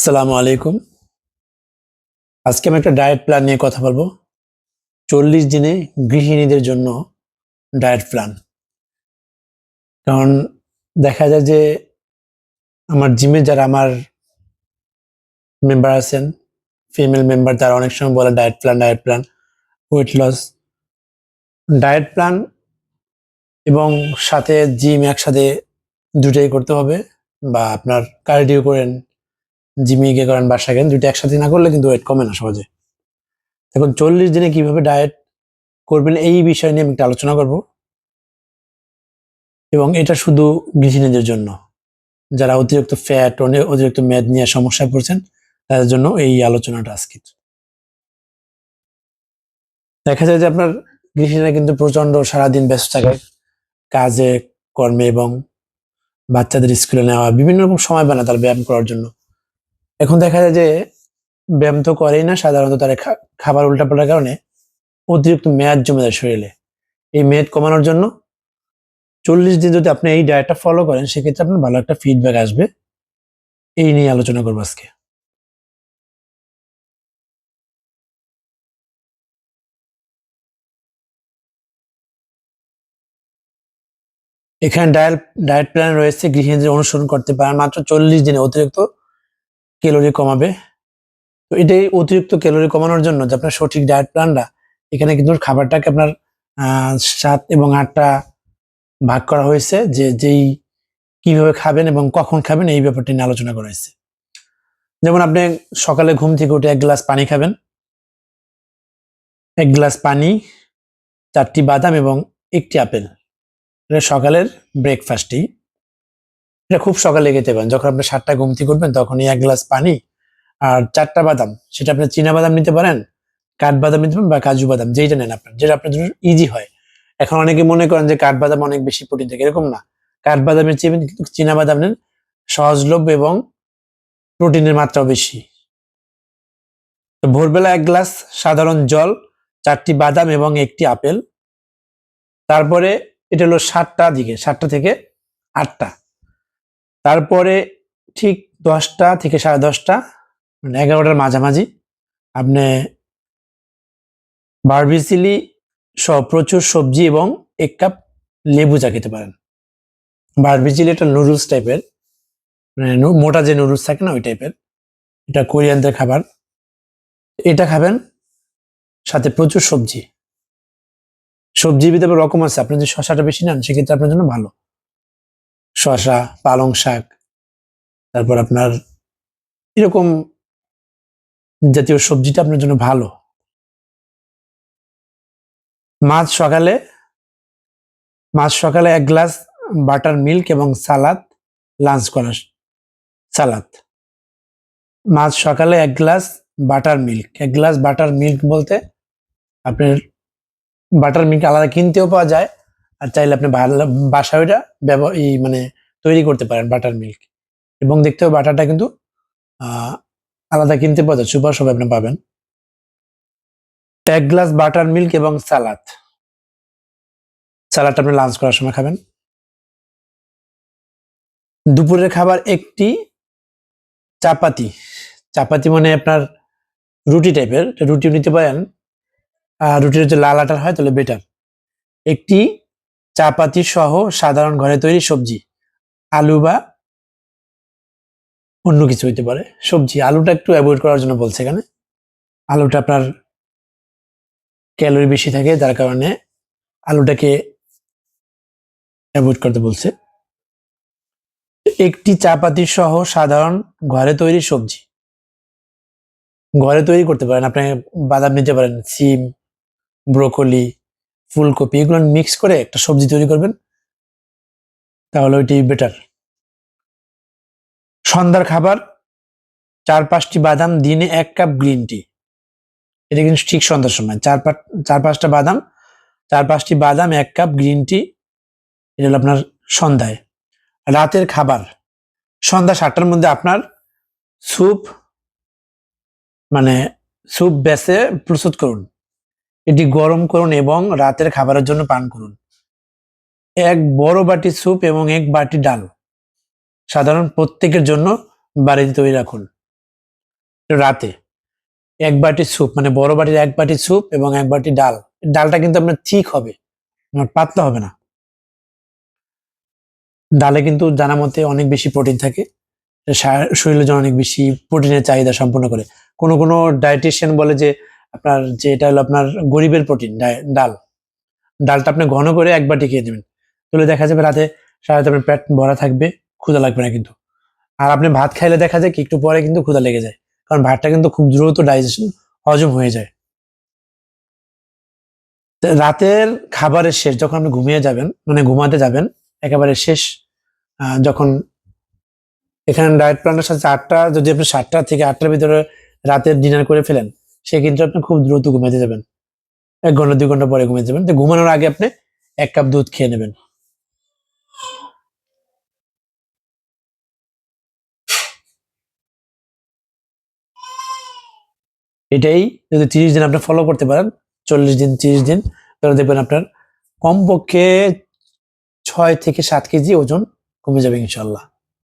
আসসালামু আলাইকুম। আজকে আমি একটা ডায়েট প্ল্যান নিয়ে কথা বলবো। 40 দিনে গৃহিণীদের জন্য ডায়েট প্ল্যান। কারণ দেখা যায় যে আমার জিমে যারা আমার মেম্বার আছেন, ফিমেল মেম্বার তারা অনেক সময় বলে diet plan, weight loss. Diet plan এবং সাথে জিম একসাথে দুটাই করতে হবে, বা আপনার কার্ডিও করেন, জিমে গিয়ে করেন, বাসায় করেন, দুটো একসাথে না করলে কিন্তু ওয়েট কমে না সহজে। এখন 40 দিনে কিভাবে ডায়েট করবেন এই বিষয় নিয়ে আমি একটা আলোচনা করব, এবং এটা শুধু গৃহিণীদের জন্য। যারা অতিরিক্ত ফ্যাট, অতিরিক্ত মেদ নিয়ে সমস্যায় পড়ছেন, তাদের জন্য এই আলোচনাটা আজকে। দেখা যায় যে আপনার গৃহিণীরা কিন্তু প্রচন্ড সারাদিন ব্যস্ত থাকে কাজে, কর্মে, এবং বাচ্চাদের স্কুলে নেওয়া, বিভিন্ন রকম সময় পায় না তার ব্যায়াম করার জন্য। এখন দেখা যায় যে ব্যায়াম তো করেই না, সাধারণত তার খাবার উল্টাপাল্টার কারণে অতিরিক্ত মেদ জমে যায় শরীরে। এই মেদ কমানোর জন্য 40 দিন যদি আপনি এই ডায়েটটা ফলো করেন, সেক্ষেত্রে আপনার ভালো একটা ফিডব্যাক আসবে। এই নিয়ে আলোচনা করবো আজকে। এখানে ডায়েট প্ল্যান রয়েছে, গৃহিণীদের অনুসরণ করতে পারেন মাত্র 40 দিনে অতিরিক্ত ক্যালোরি কমাবে। তো এটাই অতিরিক্ত ক্যালোরি কমানোর জন্য যে আপনার সঠিক ডায়েট প্ল্যানটা, এখানে কিন্তু খাবারটাকে আপনার 7 এবং 8টা ভাগ করা হয়েছে, যে যেই কিভাবে খাবেন এবং কখন খাবেন এই ব্যাপারটি নিয়ে আলোচনা করা হয়েছে। যেমন আপনি সকালে ঘুম থেকে উঠে 1 গ্লাস পানি খাবেন, 1 গ্লাস পানি, 4টি বাদাম এবং 1টি আপেল। এটা সকালের ব্রেকফাস্টই। এটা খুব সকালে খেতে পারেন, যখন আপনি 7টায় ঘুম থেকে উঠবেন তখনই 1 গ্লাস পানি আর 4টা বাদাম। সেটা আপনি চীনা বাদাম নিতে পারেন, কাঠবাদাম নিতে পারেন, বা কাজু বাদাম, যেইটা নেন আপনার, যেটা আপনার জন্য ইজি হয়। এখন অনেকে মনে করেন যে কাঠবাদাম অনেক বেশি প্রোটিন থাকে, এরকম না। কাঠবাদামের চেয়ে কিন্তু চীনা বাদাম নেন, সহজলভ্য এবং প্রোটিনের মাত্রাও বেশি। তো ভোরবেলা 1 গ্লাস সাধারণ জল, 4টি বাদাম এবং 1টি আপেল। তারপরে এটা হলো 7টা দিকে, 7টা থেকে 8টা। তারপরে ঠিক 10টা থেকে 10:30, মানে 11টার মাঝামাঝি, আপনি ভার্মিসেলি সহ প্রচুর সবজি এবং 1 কাপ লেবু চা খেতে পারেন। ভার্মিসেলি একটা নুডলস টাইপের, মানে মোটা যে নুডলস থাকে না, ওই টাইপের। এটা কোরিয়ানদের খাবার। এটা খাবেন, সাথে প্রচুর সবজি। সবজির ভিতরে রকম আছে, আপনি যদি শশাটা বেশি নেন সেক্ষেত্রে আপনার জন্য ভালো। শশা, পালং শাক, তারপর আপনার এরকম জাতীয় সবজিটা আপনার জন্য ভালো। মাছ সকালে, 1 গ্লাস বাটার মিল্ক এবং সালাদ, লাঞ্চ করার সালাদ। মাছ সকালে 1 glass butter milk. 1 glass butter milk বলতে আপনার বাটার মিল্ক আলাদা কিনতেও পাওয়া যায়, আর চাইলে আপনি বাসায় ওইটা মানে তৈরি করতে পারেন বাটার মিল্ক। এবং দেখতেও বাটারটা কিন্তু আলাদা কিনতে পাওয়া যায়, সুপার শপে আপনি পাবেন। 1 গ্লাস বাটার মিল্ক এবং সালাদটা আপনি লাঞ্চ করার সময় খাবেন। দুপুরের খাবার একটি চাপাতি। চাপাতি মানে আপনার রুটি টাইপের, রুটিও নিতে পারেন। রুটির যে লাল আটার হয় তাহলে বেটার। একটি চাপাতি সহ সাধারণ ঘরে তৈরি সবজি, আলু বা অন্য কিছু হইতে পারে সবজি। আলুটা একটু অ্যাভয়েড করার জন্য বলছে এখানে। আলুটা আপনার ক্যালোরি বেশি থাকে, যার কারণে আলুটাকে অ্যাভয়েড করতে বলছে। একটি চাপাতি সহ সাধারণ ঘরে তৈরি সবজি, ঘরে তৈরি করতে পারেন আপনি। বাদাম নিতে পারেন, সিম, ব্রোকলি, ফুলকপি, এগুলো মিক্স করে একটা সবজি তৈরি করবেন, তাহলে ওইটি বেটার। সন্ধ্যার খাবার 4-5টি বাদাম, দিনে 1 কাপ গ্রিন টি। এটা কিন্তু ঠিক সন্ধ্যার সময়, 4-5টা বাদাম, 4-5টি বাদাম, 1 কাপ গ্রিন টি। এটা হলো আপনার সন্ধ্যায়। রাতের খাবার সন্ধ্যা 7টার মধ্যে আপনার স্যুপ, মানে স্যুপ বেছে প্রস্তুত করুন। এটি গরম করুন এবং রাতের খাবারের জন্য পান করুন। 1 বড় বাটি স্যুপ এবং 1 বাটি ডাল সাধারণ প্রত্যেকের জন্য বাড়িতে তৈরি রাখুন। রাতে 1 বাটি স্যুপ, মানে বড় বাটির 1 বাটি স্যুপ এবং 1 বাটি ডাল। ডালটা কিন্তু আপনার ঠিক হবে, পাতলা হবে না। ডালে কিন্তু জানা মতে অনেক বেশি প্রোটিন থাকে, শরীরের জন্য অনেক বেশি প্রোটিনের চাহিদা সম্পূর্ণ করে। কোনো কোনো ডায়েটিশিয়ান বলে যে আপনার যে এটা হলো আপনার গরিবের প্রোটিন ডাল। ডালটা আপনি ঘন করে 1 বাটি খেয়ে দেবেন, তাহলে দেখা যাবে রাতে সারাতে আপনার পেট ভরা থাকবে, ক্ষুধা লাগবে না কিন্তু। আর আপনি ভাত খাইলে দেখা যায় কি একটু পরে কিন্তু ক্ষুধা লেগে যায়, কারণ ভাতটা কিন্তু খুব দ্রুত ডাইজেশন হজম হয়ে যায়। তো রাতের খাবারের শেষ যখন আপনি ঘুমিয়ে যাবেন, মানে ঘুমাতে যাবেন একেবারে শেষ, যখন এখানে ডায়েট প্ল্যানের সাথে 8টা, যদি আপনি 7টা থেকে 8টার ভিতরে রাতের ডিনার করে ফেলেন, সে কিন্তু আপনি খুব দ্রুত ঘুমাতে যাবেন, 1 ঘন্টা 2 ঘন্টা পরে ঘুমিয়ে যাবেন। তো ঘুমানোর আগে আপনি 1 কাপ দুধ খেয়ে নেবেন। এটাই যদি 30 দিন আপনি ফলো করতে পারেন, 40 দিন 30 দিন, তাহলে দেখবেন আপনার কমপক্ষে 6 থেকে 7 কেজি ওজন কমে যাবে ইনশাল্লাহ।